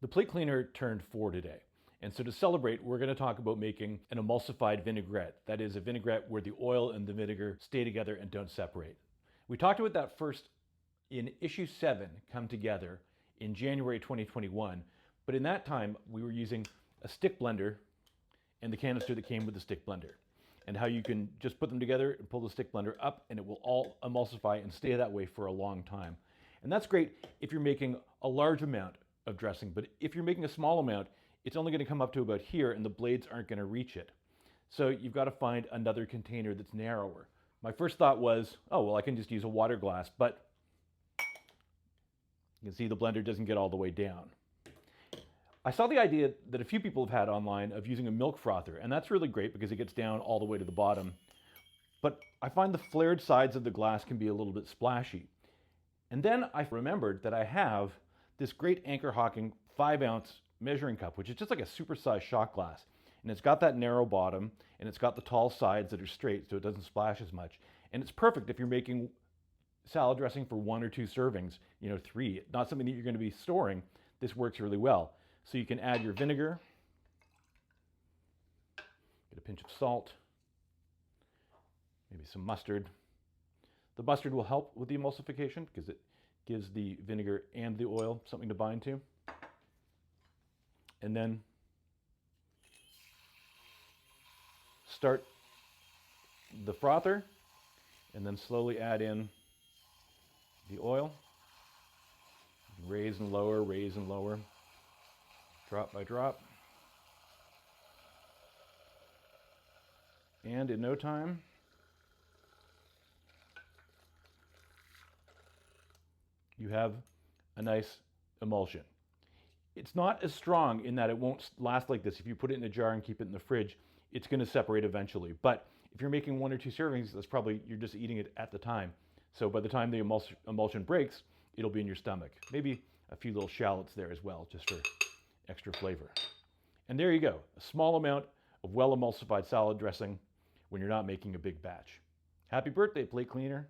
The plate cleaner turned 4 today. And so to celebrate, we're going to talk about making an emulsified vinaigrette. That is a vinaigrette where the oil and the vinegar stay together and don't separate. We talked about that first in issue 7, Come Together, in January 2021. But in that time, we were using a stick blender and the canister that came with the stick blender, and how you can just put them together and pull the stick blender up and it will all emulsify and stay that way for a long time. And that's great if you're making a large amount of dressing, but if you're making a small amount, it's only going to come up to about here and the blades aren't going to reach it. So you've got to find another container that's narrower. My first thought was, oh, well, I can just use a water glass, but you can see the blender doesn't get all the way down. I saw the idea that a few people have had online of using a milk frother, and that's really great because it gets down all the way to the bottom. But I find the flared sides of the glass can be a little bit splashy. And then I remembered that I have this great Anchor Hocking 5-ounce measuring cup, which is just like a supersized shot glass. And it's got that narrow bottom, and it's got the tall sides that are straight so it doesn't splash as much. And it's perfect if you're making salad dressing for 1 or 2 servings, 3. Not something that you're going to be storing. This works really well. So you can add your vinegar, get a pinch of salt, maybe some mustard. The mustard will help with the emulsification because it gives the vinegar and the oil something to bind to. And then start the frother and then slowly add in the oil. Raise and lower, drop by drop. And in no time, you have a nice emulsion. It's not as strong in that it won't last like this. If you put it in a jar and keep it in the fridge, it's going to separate eventually. But if you're making 1 or 2 servings, that's probably, you're just eating it at the time. So by the time the emulsion breaks, it'll be in your stomach. Maybe a few little shallots there as well, just for extra flavor. And there you go, a small amount of well emulsified salad dressing when you're not making a big batch. Happy birthday, plate cleaner.